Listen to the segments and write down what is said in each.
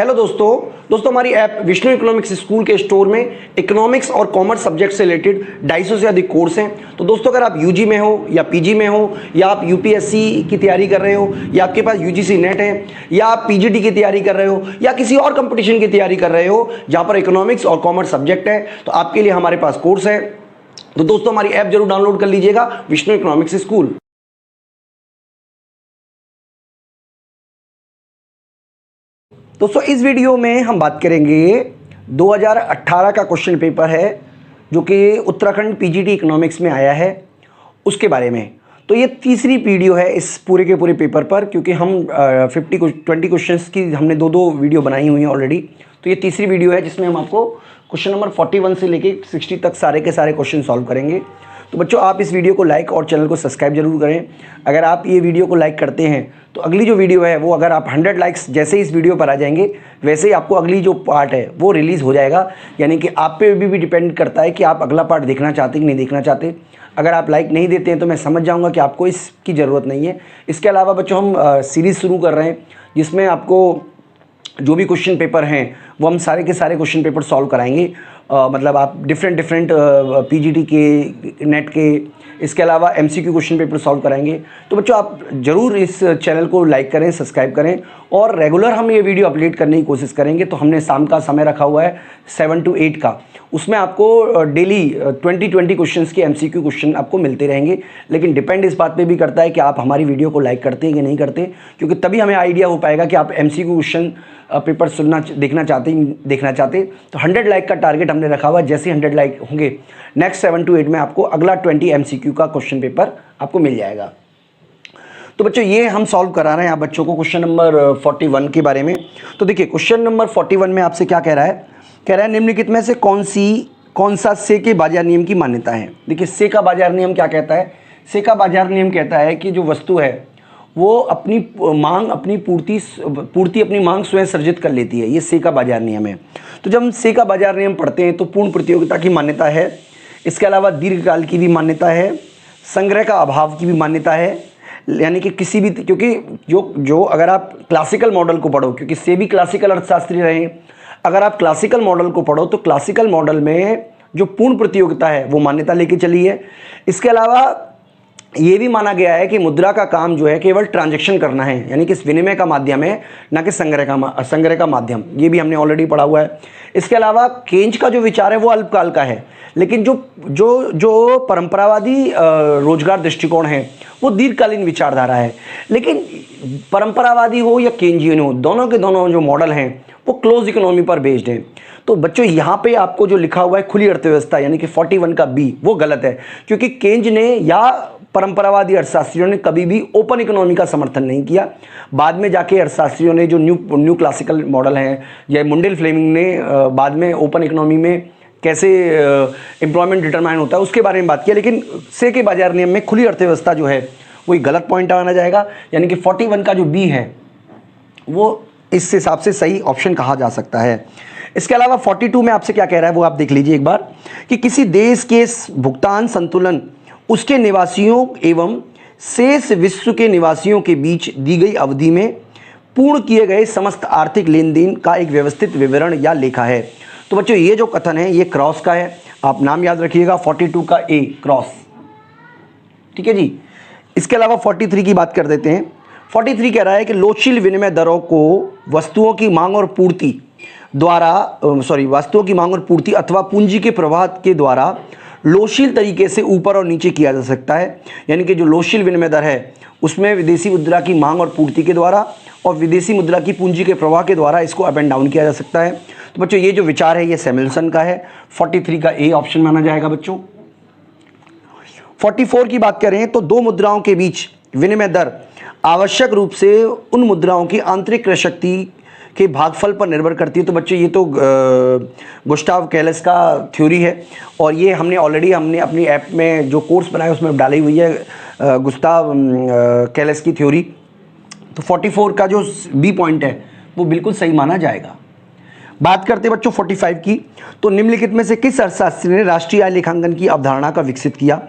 Hello दोस्तों हमारी app Vishnu economics school के स्टोर में इकोनॉमिक्स और कॉमर्स सब्जेक्ट से रिलेटेड 250 से अधिक कोर्स हैं। तो दोस्तों अगर आप यूजी में हो या पीजी में हो या आप यूपीएससी की तैयारी कर रहे हो या आपके पास यूजीसी नेट है या आप पीजीटी की तैयारी कर रहे हो या किसी और कंपटीशन की तैयारी कर रहे हो जहाँ पर इकोनॉमिक्स और कॉमर्स सब्जेक्ट है, तो आपके लिए हमारे पास कोर्स है। तो दोस्तों हमारी ऐप जरूर डाउनलोड कर लीजिएगा, विष्णु इकोनॉमिक्स स्कूल। दोस्तों इस वीडियो में हम बात करेंगे 2018 का क्वेश्चन पेपर है जो कि उत्तराखंड पीजीटी इकोनॉमिक्स में आया है, उसके बारे में। तो ये तीसरी वीडियो है इस पूरे के पूरे पेपर पर, क्योंकि हम 20 क्वेश्चंस की हमने दो वीडियो बनाई हुई हैं ऑलरेडी। तो ये तीसरी वीडियो है जिसमें हम आपको क्वेश्चन नंबर 41 से लेके 60 तक सारे के सारे क्वेश्चन सॉल्व करेंगे। तो बच्चों आप इस वीडियो को लाइक और चैनल को सब्सक्राइब जरूर करें। अगर आप ये वीडियो को लाइक करते हैं तो अगली जो वीडियो है वो, अगर आप 100 लाइक्स जैसे ही इस वीडियो पर आ जाएंगे वैसे ही आपको अगली जो पार्ट है वो रिलीज़ हो जाएगा। यानी कि आप पे भी डिपेंड करता है कि आप अगला पार्ट देखना चाहते कि नहीं देखना चाहते। अगर आप लाइक नहीं देते हैं तो मैं समझ जाऊँगा कि आपको इसकी ज़रूरत नहीं है। इसके अलावा बच्चों हम सीरीज़ शुरू कर रहे हैं जिसमें आपको जो भी क्वेश्चन पेपर हैं वो हम सारे के सारे क्वेश्चन पेपर सॉल्व कराएंगे। मतलब आप डिफरेंट पीजीटी के, नेट के, इसके अलावा एमसीक्यू क्वेश्चन पेपर सॉल्व कराएंगे। तो बच्चों आप ज़रूर इस चैनल को लाइक करें, सब्सक्राइब करें और रेगुलर हम ये वीडियो अपलोड करने की कोशिश करेंगे। तो हमने शाम का समय रखा हुआ है 7 to 8 का, उसमें आपको डेली 20 क्वेश्चंस के एमसीक्यू क्वेश्चन आपको मिलते रहेंगे। लेकिन डिपेंड इस बात पे भी करता है कि आप हमारी वीडियो को लाइक करते हैं कि नहीं करते, क्योंकि तभी हमें आइडिया हो पाएगा कि आप एमसीक्यू क्वेश्चन पेपर देखना चाहते। तो 100 लाइक का टारगेट हमने रखा हुआ है। जैसे 100 लाइक होंगे नेक्स्ट 7 to 8 में आपको अगला 20 एमसीक्यू का क्वेश्चन पेपर आपको मिल जाएगा। तो बच्चों ये हम सॉल्व करा रहे हैं आप बच्चों को क्वेश्चन नंबर 41 के बारे में। तो देखिए क्वेश्चन नंबर 41 में आपसे क्या कह रहा है, निम्नलिखित में से कौन सा से के बाजार नियम की मान्यता है। देखिए से का बाजार नियम क्या कहता है, से का बाजार नियम कहता है कि जो वस्तु है वो अपनी मांग अपनी पूर्ति अपनी मांग स्वयं सर्जित कर लेती है। ये से का बाजार नियम है। तो जब हम से का बाजार नियम पढ़ते हैं तो पूर्ण प्रतियोगिता की मान्यता है, इसके अलावा दीर्घकाल की भी मान्यता है, संग्रह का अभाव की भी मान्यता है। यानी कि किसी भी, क्योंकि जो अगर आप क्लासिकल मॉडल को पढ़ो, क्योंकि से भी क्लासिकल अर्थशास्त्री रहे, अगर आप क्लासिकल मॉडल को पढ़ो तो क्लासिकल मॉडल में जो पूर्ण प्रतियोगिता है वो मान्यता लेके चली है। इसके अलावा ये भी माना गया है कि मुद्रा का काम जो है केवल ट्रांजैक्शन करना है, यानी कि विनिमय का माध्यम है, ना कि संग्रह का माध्यम। ये भी हमने ऑलरेडी पढ़ा हुआ है। इसके अलावा केंज का जो विचार है वो अल्पकाल का है, लेकिन जो परंपरावादी रोजगार दृष्टिकोण है वो दीर्घकालीन विचारधारा है। लेकिन परंपरावादी हो या केंजियन हो, दोनों के दोनों जो मॉडल हैं वो क्लोज इकोनॉमी पर बेस्ड हैं। तो बच्चों यहाँ पे आपको जो लिखा हुआ है खुली अर्थव्यवस्था, यानी कि 41 का बी, वो गलत है, क्योंकि केंज ने या परंपरावादी अर्थशास्त्रियों ने कभी भी ओपन इकोनॉमी का समर्थन नहीं किया। बाद में जाके अर्थशास्त्रियों ने जो न्यू क्लासिकल मॉडल हैं या मुंडेल फ्लेमिंग ने बाद में ओपन इकोनॉमी में कैसे एम्प्लॉयमेंट डिटरमाइन होता है उसके बारे में बात किया। लेकिन से के बाजार नियम में खुली अर्थव्यवस्था जो है वही गलत पॉइंट आना जाएगा, यानी कि 41 का जो बी है वो इस हिसाब से सही ऑप्शन कहा जा सकता है। इसके अलावा 42 में आपसे क्या कह रहा है वो आप देख लीजिए एक बार, कि किसी देश के भुगतान संतुलन उसके निवासियों एवं शेष विश्व के निवासियों के बीच दी गई अवधि में पूर्ण किए गए समस्त आर्थिक लेन देन का एक व्यवस्थित विवरण या लेखा है। तो बच्चों ये जो कथन है ये क्रॉस का है, आप नाम याद रखिएगा 42 का ए क्रॉस, ठीक है जी। इसके अलावा 43 की बात कर देते हैं। 43 कह रहा है कि लोचशील विनिमय दरों को वस्तुओं की मांग और पूर्ति अथवा पूंजी के प्रवाह के द्वारा लोचशील तरीके से ऊपर और नीचे किया जा सकता है। यानी कि जो लोचशील विनिमय दर है उसमें विदेशी मुद्रा की मांग और पूर्ति के द्वारा और विदेशी मुद्रा की पूंजी के प्रवाह के द्वारा इसको अप एंड डाउन किया जा सकता है। तो बच्चों ये जो विचार है ये सैमुएल्सन का है, 43 का ए ऑप्शन माना जाएगा बच्चों। 44 की बात करें तो दो मुद्राओं के बीच विनिमय दर आवश्यक रूप से उन मुद्राओं की आंतरिक क्रय शक्ति के भागफल पर निर्भर करती है। तो बच्चों ये तो गुस्ताव कैलेस का थ्योरी है और ये हमने अपनी ऐप में जो कोर्स बनाया उसमें डाली हुई है गुस्ताव कैलेस की थ्योरी। तो 44 का जो बी पॉइंट है वो बिल्कुल सही माना जाएगा। बात करते हैं बच्चों 45 की, तो निम्नलिखित में से किस अर्थशास्त्री ने राष्ट्रीय आय लेखांकन की अवधारणा का विकसित किया?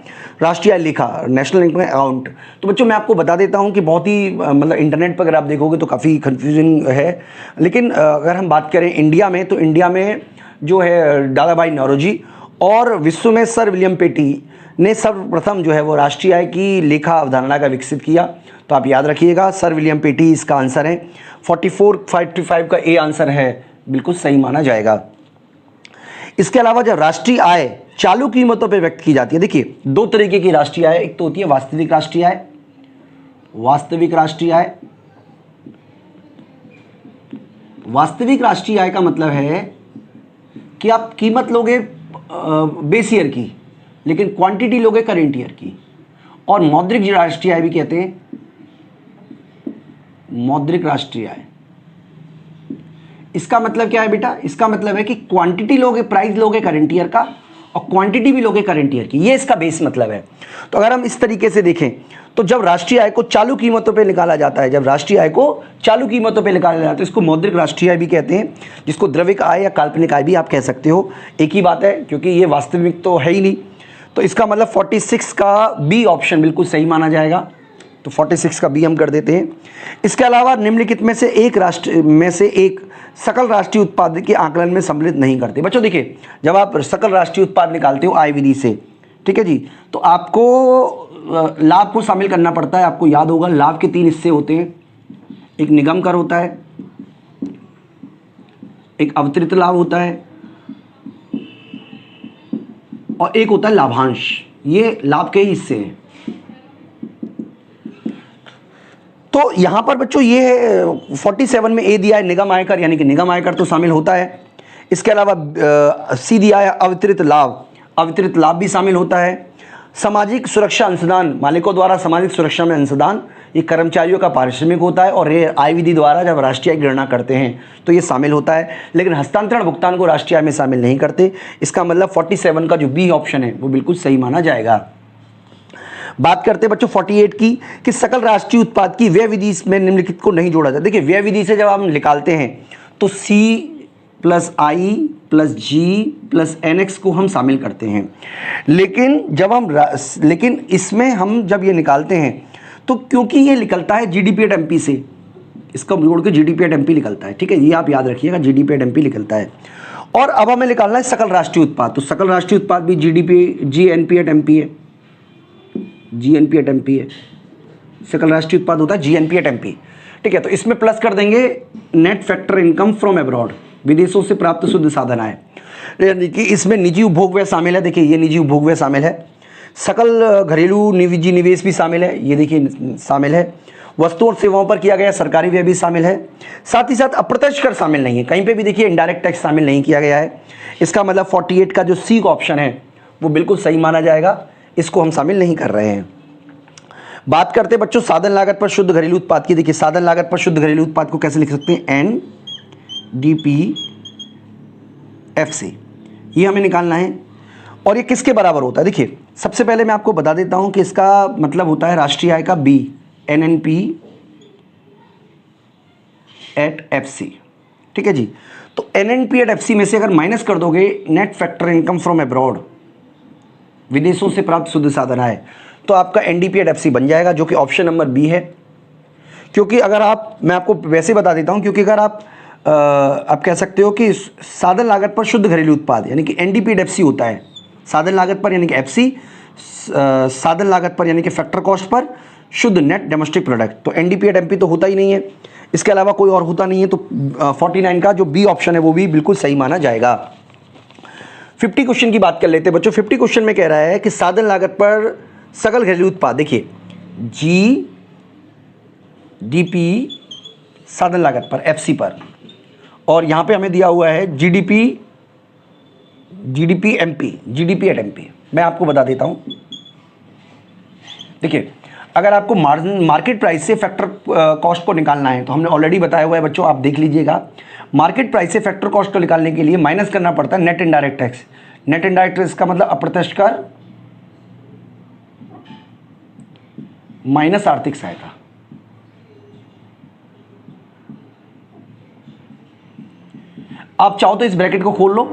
राष्ट्रीय आय लेखा, नेशनल इनकम अकाउंट। तो बच्चों मैं आपको बता देता हूं कि बहुत ही मतलब इंटरनेट पर अगर आप देखोगे तो काफ़ी कंफ्यूजिंग है, लेकिन अगर हम बात करें इंडिया में, तो इंडिया में जो है दादाभाई नौरोजी और विश्व में सर विलियम पेटी ने सर्वप्रथम जो है वो राष्ट्रीय आय की लेखा अवधारणा का विकसित किया। तो आप याद रखिएगा सर विलियम पेटी इसका आंसर है। 45 का ए आंसर है, बिल्कुल सही माना जाएगा। इसके अलावा जब राष्ट्रीय आय चालू कीमतों पर व्यक्त की जाती है, देखिए दो तरीके की राष्ट्रीय आय, एक तो होती है वास्तविक राष्ट्रीय आय। वास्तविक राष्ट्रीय आय, वास्तविक राष्ट्रीय आय का मतलब है कि आप कीमत लोगे बेस ईयर की, लेकिन क्वांटिटी लोगे करेंट ईयर की। और मौद्रिक राष्ट्रीय आय भी कहते हैं, मौद्रिक राष्ट्रीय आय। इसका मतलब क्या है बेटा? इसका मतलब है कि क्वांटिटी लोगे, प्राइस लोगे करंट ईयर का, और क्वांटिटी भी लोगे करंट ईयर की, ये इसका बेस मतलब है। तो अगर हम इस तरीके से देखें तो जब राष्ट्रीय आय को चालू कीमतों पे निकाला जाता है, जब राष्ट्रीय आय को चालू कीमतों पे निकाला जाता है, इसको मौद्रिक राष्ट्रीय आय भी कहते हैं, जिसको द्रविक आय या काल्पनिक आय भी आप कह सकते हो, एक ही बात है, क्योंकि ये वास्तविक तो है ही नहीं। तो इसका मतलब 46 का बी ऑप्शन बिल्कुल सही माना जाएगा। तो 46 का बी हम कर देते हैं। इसके अलावा निम्नलिखित में से एक सकल राष्ट्रीय उत्पाद के आकलन में सम्मिलित नहीं करते। बच्चों देखिए, जब आप सकल राष्ट्रीय उत्पाद निकालते हो आय विधि से, ठीक है जी, तो आपको लाभ को शामिल करना पड़ता है। आपको याद होगा लाभ के 3 हिस्से होते हैं, एक निगम कर होता है, एक अवतरित लाभ होता है, और एक होता है लाभांश। ये लाभ के ही हिस्से हैं। तो यहां पर बच्चों ये है 47 में ए दिया है निगम आयकर, यानी कि निगम आयकर तो शामिल होता है। इसके अलावा सी दिया है अवितरित लाभ, अवितरित लाभ भी शामिल होता है। सामाजिक सुरक्षा अंशदान, मालिकों द्वारा सामाजिक सुरक्षा में अंशदान, ये कर्मचारियों का पारिश्रमिक होता है, और ये आय विधि द्वारा जब राष्ट्रीय आय गणना करते हैं तो ये शामिल होता है। लेकिन हस्तांतरण भुगतान को राष्ट्रीय आय में शामिल नहीं करते। इसका मतलब 47 का जो बी ऑप्शन है वो बिल्कुल सही माना जाएगा। बात करते हैं बच्चों 48 की, कि सकल राष्ट्रीय उत्पाद की व्यय विधि में निम्नलिखित को नहीं जोड़ा जाता। देखिए व्यय विधि से जब हम निकालते हैं तो सी प्लस आई प्लस जी प्लस एनएक्स को हम शामिल करते हैं, लेकिन इसमें हम जब ये निकालते हैं तो क्योंकि ये निकलता है जीडीपी एट एमपी से, इसका जोड़ के जीडीपी एट एमपी निकलता है, ठीक है, ये आप याद रखिएगा, जीडीपी एट एमपी निकलता है। और अब हमें निकालना है सकल राष्ट्रीय उत्पाद, तो सकल राष्ट्रीय उत्पाद भी जीएनपी एट एमपी है, जीएनपी एट एमपी है, सकल राष्ट्रीय उत्पाद होता है जीएनपी एट एमपी, ठीक है। तो इसमें प्लस कर देंगे net factor income from abroad, विदेशों से प्राप्त शुद्ध साधन आय, यानी कि इसमें निजी उपभोग व्यय शामिल है। देखिए ये निजी उपभोग व्यय शामिल है, सकल घरेलू निजी निवेश भी शामिल है, ये देखिए शामिल है, वस्तुओं और सेवाओं पर किया गया सरकारी व्यय भी शामिल है, साथ ही साथ अप्रत्यक्ष कर शामिल नहीं है, कहीं पे भी देखिए इनडायरेक्ट टैक्स शामिल नहीं किया गया है। इसका मतलब 48 का जो सी का ऑप्शन है वो बिल्कुल सही माना जाएगा, इसको हम शामिल नहीं कर रहे हैं। बात करते हैं बच्चों साधन लागत पर शुद्ध घरेलू उत्पाद की। देखिए साधन लागत पर शुद्ध घरेलू उत्पाद को कैसे लिख सकते हैं, NDPFC, ये हमें निकालना है। और ये किसके बराबर होता है? देखिए सबसे पहले मैं आपको बता देता हूं कि इसका मतलब होता है राष्ट्रीय आय का B, NNP@FC, ठीक है जी। तो NNP@FC में से अगर माइनस कर दोगे net factor income from abroad, विदेशों से प्राप्त शुद्ध साधन आय, तो आपका NDP@FC बन जाएगा, जो कि ऑप्शन नंबर बी है। क्योंकि अगर आप, मैं आपको वैसे बता देता हूं, क्योंकि अगर आप कह सकते हो कि साधन लागत पर शुद्ध घरेलू उत्पाद यानी कि NDP@FC होता है, साधन लागत पर यानी कि FC, साधन लागत पर यानी कि फैक्टर कॉस्ट पर शुद्ध नेट डोमेस्टिक प्रोडक्ट, तो NDP@MP तो होता ही नहीं है, इसके अलावा कोई और होता नहीं है। तो 49 का जो बी ऑप्शन है वो भी बिल्कुल सही माना जाएगा। 50 क्वेश्चन की बात कर लेते हैं बच्चों। 50 क्वेश्चन में कह रहा है कि साधन लागत पर सकल घरेलू उत्पाद, देखिए GDP साधन लागत पर, FC पर, और यहां पे हमें दिया हुआ है GDP@MP। मैं आपको बता देता हूं, देखिए अगर आपको मार्केट प्राइस से फैक्टर कॉस्ट को निकालना है तो हमने ऑलरेडी बताया हुआ है बच्चों, आप देख लीजिएगा। मार्केट प्राइस से फैक्टर कॉस्ट को निकालने के लिए माइनस करना पड़ता है net indirect tax. Net indirect tax का मतलब अप्रत्यक्ष कर माइनस आर्थिक सहायता। आप चाहो तो इस ब्रैकेट को खोल लो,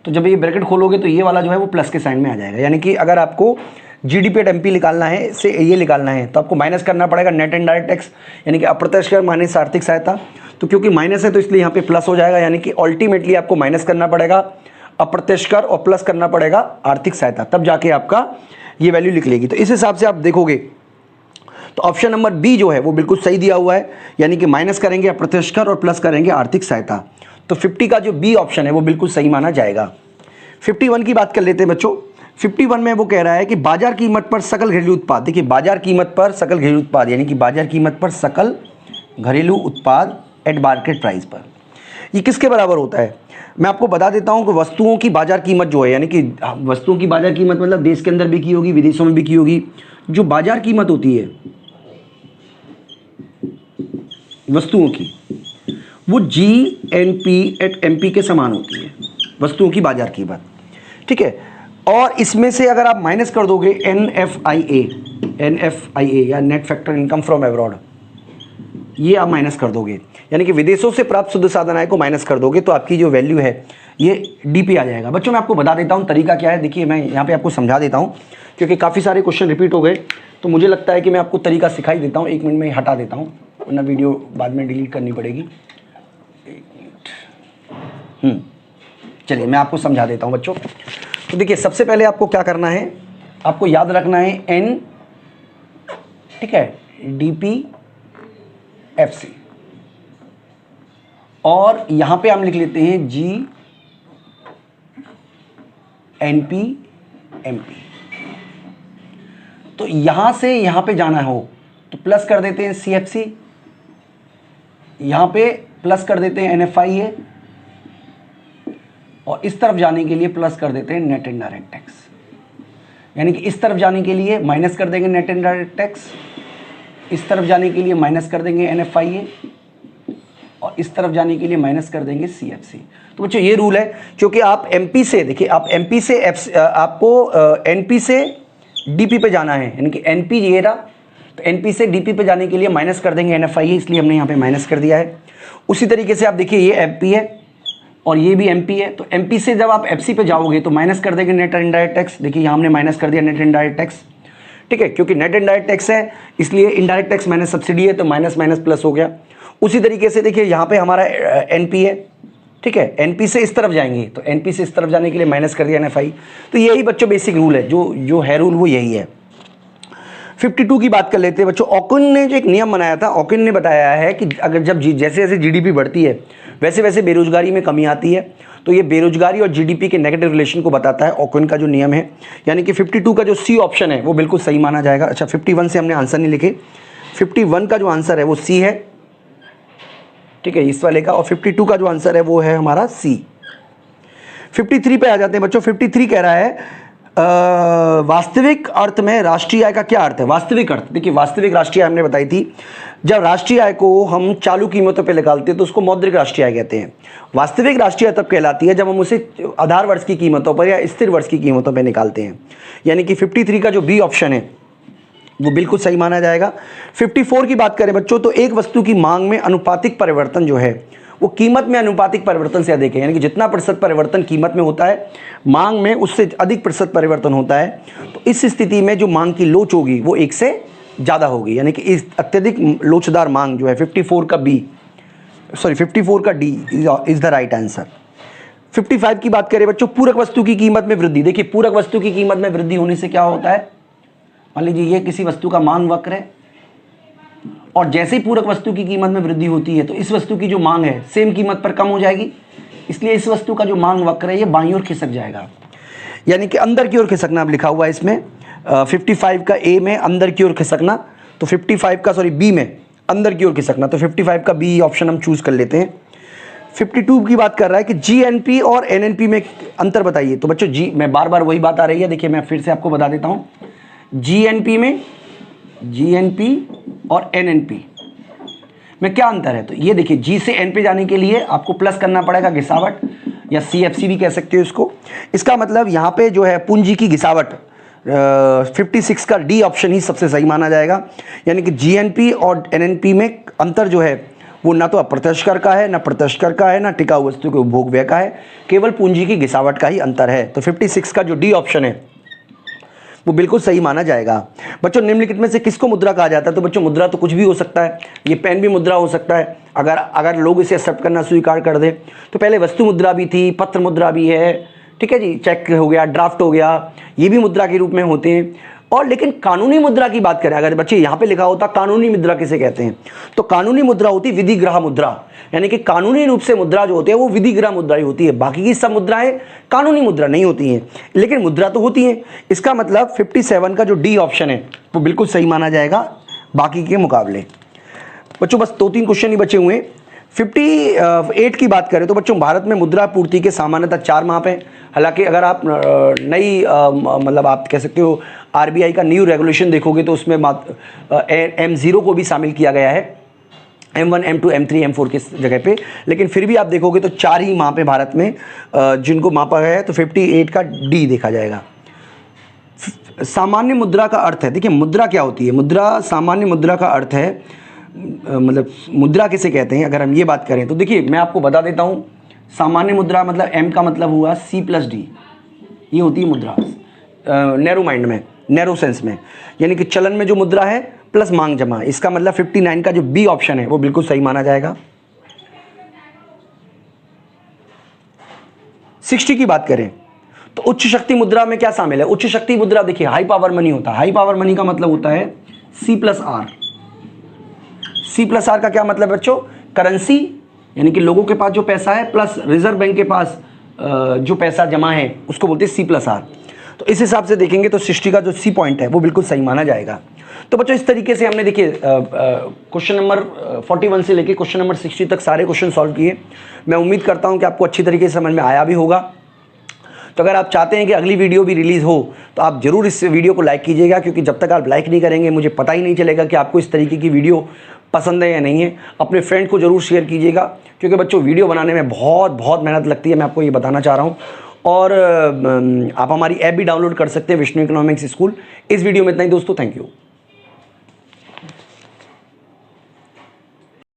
तो जब ये ब्रैकेट खोलोगे तो ये वाला जो है वो प्लस के साइन में आ जाएगा। यानी कि अगर आपको जीडीपी एट एमपी निकालना है, से ये निकालना है, तो आपको माइनस करना पड़ेगा नेट इनडायरेक्ट टैक्स, यानी कि अप्रत्यक्ष कर माइनस आर्थिक सहायता। तो क्योंकि माइनस है तो इसलिए यहाँ पे प्लस हो जाएगा, यानी कि अल्टीमेटली आपको माइनस करना पड़ेगा अप्रत्यक्ष कर और प्लस करना पड़ेगा आर्थिक सहायता, तब जाके आपका ये वैल्यू निकलेगी। तो इस हिसाब से आप देखोगे तो ऑप्शन नंबर बी जो है वो बिल्कुल सही दिया हुआ है, यानी कि माइनस करेंगे अप्रत्यक्ष कर और प्लस करेंगे आर्थिक सहायता। तो 50 का जो बी ऑप्शन है वो बिल्कुल सही माना जाएगा। 51 की बात कर लेते हैं बच्चों। 51 में वो कह रहा है कि बाजार कीमत पर सकल घरेलू उत्पाद, देखिए बाजार कीमत पर सकल घरेलू उत्पाद, यानी कि बाजार कीमत पर सकल घरेलू उत्पाद एट मार्केट प्राइस पर, ये किसके बराबर होता है? मैं आपको बता देता हूं कि वस्तुओं की बाजार कीमत जो है, यानी कि वस्तुओं की बाजार कीमत मतलब देश के अंदर बिकी होगी, विदेशों में बिकी होगी, जो बाजार कीमत होती है वस्तुओं की, वो GNP एट MP के समान होती है, वस्तुओं की बाजार कीमत, ठीक है। और इसमें से अगर आप माइनस कर दोगे NFIA या net factor income from abroad, ये आप माइनस कर दोगे, यानी कि विदेशों से प्राप्त शुद्ध साधन आय को माइनस कर दोगे, तो आपकी जो वैल्यू है ये DP आ जाएगा। बच्चों मैं आपको बता देता हूँ तरीका क्या है, देखिए मैं यहाँ पे आपको समझा देता हूँ, क्योंकि काफ़ी सारे क्वेश्चन रिपीट हो गए, तो मुझे लगता है कि मैं आपको तरीका सिखाई देता हूँ। 1 मिनट में हटा देता हूँ, वरना वीडियो बाद में डिलीट करनी पड़ेगी। 1 मिनट, चलिए मैं आपको समझा देता हूँ बच्चों। तो देखिए सबसे पहले आपको क्या करना है, आपको याद रखना है N, ठीक है, DPFC, और यहां पे हम लिख लेते हैं GNP/MP। तो यहां से यहां पे जाना हो तो प्लस कर देते हैं CFC, यहां पे प्लस कर देते हैं NFIA, और इस तरफ जाने के लिए प्लस कर देते हैं नेट इनडायरेक्ट टैक्स। यानी कि इस तरफ जाने के लिए माइनस कर देंगे नेट इनडायरेक्ट टैक्स, इस तरफ जाने के लिए माइनस कर देंगे NFIA, और इस तरफ जाने के लिए माइनस कर देंगे CFC। तो बच्चों ये रूल है, क्योंकि आप MP से, देखिए आप MP से आपको NP से DP पे जाना है, यानी कि NP ये रहा, तो NP से DP पे जाने के लिए माइनस कर देंगे NFIA, इसलिए हमने यहाँ पे माइनस कर दिया है। उसी तरीके से आप देखिए ये MP है और ये भी MP है, तो MP से जब आप FC पे जाओगे तो माइनस कर देंगे नेट इनडायरेक्ट टैक्स, देखिए यहाँ हमने माइनस कर दिया नेट इनडायरेक्ट टैक्स, ठीक है, क्योंकि नेट इनडायरेक्ट टैक्स है इसलिए इनडायरेक्ट टैक्स माइनस सब्सिडी है, तो माइनस माइनस प्लस हो गया। उसी तरीके से देखिए यहाँ पे हमारा NP है, ठीक है, NP से इस तरफ जाएंगे तो NP से इस तरफ जाने के लिए माइनस कर दिया NFI। तो यही बच्चों बेसिक रूल है, जो है रूल वो यही है। 52 की बात कर लेते हैं बच्चों। ऑकिन ने जो एक नियम बनाया था, ऑकिन ने बताया है कि अगर जब जैसे जैसे GDP बढ़ती है वैसे वैसे बेरोजगारी में कमी आती है, तो ये बेरोजगारी और GDP के नेगेटिव रिलेशन को बताता है ऑकिन का जो नियम है। यानी कि 52 का जो C ऑप्शन है वो बिल्कुल सही माना जाएगा। अच्छा 51 से हमने आंसर नहीं लिखे, 51 का जो आंसर है वो C है, ठीक है, इस वाले का, और 52 का जो आंसर है वो है हमारा C। 53 पे आ जाते हैं बच्चों। 53 कह रहा है वास्तविक अर्थ में राष्ट्रीय आय का क्या अर्थ है? वास्तविक अर्थ, देखिए वास्तविक राष्ट्रीय आय हमने बताई थी, जब राष्ट्रीय आय को हम चालू कीमतों पे निकालते हैं तो उसको मौद्रिक राष्ट्रीय आय कहते हैं। वास्तविक राष्ट्रीय आय तब कहलाती है जब हम उसे आधार वर्ष की कीमतों पर या स्थिर वर्ष की कीमतों पे निकालते हैं। यानी कि 53 का जो B ऑप्शन है वो बिल्कुल सही माना जाएगा। 54 की बात करें बच्चों तो एक वस्तु की मांग में अनुपातिक परिवर्तन जो है वो कीमत में अनुपातिक परिवर्तन से अधिक है। यानी कि जितना प्रतिशत परिवर्तन कीमत में होता है, मांग में उससे अधिक प्रतिशत परिवर्तन होता है। तो इस स्थिति में जो मांग की लोच होगी वो 1 से ज़्यादा होगी। यानी कि इस अत्यधिक लोचदार मांग जो है 54 का D is the right answer. 55 की बात करें बच्चों, पूरक वस्तु की कीमत में वृद्धि। देखिए पूरक वस्तु की कीमत में वृद्धि होने से क्या होता है, मान लीजिए ये किसी वस्तु का मांग वक्र है और जैसे ही पूरक वस्तु की कीमत में वृद्धि होती है तो इस वस्तु की जो मांग है सेम कीमत पर कम हो जाएगी, इसलिए इस वस्तु का जो मांग वक्र है ये बाईं ओर खिसक जाएगा। यानी कि अंदर की ओर खिसकना अब लिखा हुआ है इसमें 55 का A में अंदर की ओर खिसकना, तो 55 का B में अंदर की ओर खिसकना, तो 55 का B ऑप्शन हम चूज कर लेते हैं। 52 की बात कर रहा है कि GNP और NNP में अंतर बताइए। तो बच्चों मैं बार बार वही बात आ रही है, देखिए मैं फिर से आपको बता देता हूँ। GNP और NNP में क्या अंतर है, तो ये देखिए G से N पे जाने के लिए आपको प्लस करना पड़ेगा घिसावट, या CFC भी कह सकते हो इसको। इसका मतलब यहाँ पे जो है पूंजी की घिसावट 56 का D ऑप्शन ही सबसे सही माना जाएगा। यानी कि GNP और NNP में अंतर जो है वो ना तो अप्रत्यक्ष कर का है, ना प्रत्यक्ष कर का है, ना टिकाऊ वस्तु के उपभोग व्यय का है, केवल पूंजी की घिसावट का ही अंतर है। तो 56 का जो डी ऑप्शन है वो बिल्कुल सही माना जाएगा। बच्चों निम्नलिखित में से किसको मुद्रा कहा जाता है? तो बच्चों मुद्रा तो कुछ भी हो सकता है, ये पेन भी मुद्रा हो सकता है अगर लोग इसे एक्सेप्ट करना स्वीकार कर दें। तो पहले वस्तु मुद्रा भी थी, पत्र मुद्रा भी है, ठीक है जी, चेक हो गया, ड्राफ्ट हो गया, ये भी मुद्रा के रूप में होते हैं। और लेकिन कानूनी मुद्रा की बात करें, अगर बच्चे यहाँ पे लिखा होता कानूनी मुद्रा किसे कहते हैं, तो कानूनी मुद्रा होती विधिग्राह मुद्रा, यानी कि कानूनी रूप से मुद्रा जो होती है वो विधिग्राह मुद्रा ही होती है। बाकी की सब मुद्राएं कानूनी मुद्रा नहीं होती हैं, लेकिन मुद्रा तो होती है। इसका मतलब 57 का जो डी ऑप्शन है वो बिल्कुल सही माना जाएगा बाकी के मुकाबले। बच्चों बस 2-3 क्वेश्चन ही बचे हुए हैं। 58 की बात करें तो बच्चों भारत में मुद्रा पूर्ति के सामान्यतः 4 माप हैं। हालांकि अगर आप नई मतलब आप कह सकते हो आरबीआई का न्यू रेगुलेशन देखोगे तो उसमें M0 को भी शामिल किया गया है, M1, M2, M3, M4 की जगह पे, लेकिन फिर भी आप देखोगे तो 4 ही माप है भारत में जिनको मापा गया है। तो 58 का डी देखा जाएगा। सामान्य मुद्रा का अर्थ है, देखिए मुद्रा क्या होती है, मुद्रा, सामान्य मुद्रा का अर्थ है मतलब मुद्रा किसे कहते हैं अगर हम ये बात करें तो देखिए मैं आपको बता देता हूँ। सामान्य मुद्रा मतलब M का मतलब हुआ C+D, ये होती है मुद्रा नैरो माइंड में, नैरो सेंस में, यानी कि चलन में जो मुद्रा है प्लस मांग जमा। इसका मतलब 59 का जो बी ऑप्शन है वो बिल्कुल सही माना जाएगा। 60 की बात करें तो उच्च शक्ति मुद्रा में क्या शामिल है? उच्च शक्ति मुद्रा देखिए हाई पावर मनी होता है। हाई पावर मनी का मतलब होता है C+R। C+R का क्या मतलब बच्चों? करेंसी, यानी कि लोगों के पास जो पैसा है प्लस रिजर्व बैंक के पास जो पैसा जमा है उसको बोलते हैं C+R। तो इस हिसाब से देखेंगे तो 60 का जो सी पॉइंट है वो बिल्कुल सही माना जाएगा। तो बच्चों इस तरीके से हमने देखिए क्वेश्चन नंबर 41 से लेके क्वेश्चन नंबर 60 तक सारे क्वेश्चन सॉल्व किए। मैं उम्मीद करता हूं कि आपको अच्छी तरीके से समझ में आया भी होगा। तो अगर आप चाहते हैं कि अगली वीडियो भी रिलीज़ हो तो आप ज़रूर इस वीडियो को लाइक कीजिएगा, क्योंकि जब तक आप लाइक नहीं करेंगे मुझे पता ही नहीं चलेगा कि आपको इस तरीके की वीडियो पसंद है या नहीं है। अपने फ्रेंड को ज़रूर शेयर कीजिएगा, क्योंकि बच्चों वीडियो बनाने में बहुत मेहनत लगती है, मैं आपको ये बताना चाह रहा हूँ। और आप हमारी ऐप भी डाउनलोड कर सकते हैं, विष्णु इकोनॉमिक्स स्कूल। इस वीडियो में इतना ही दोस्तों, थैंक यू।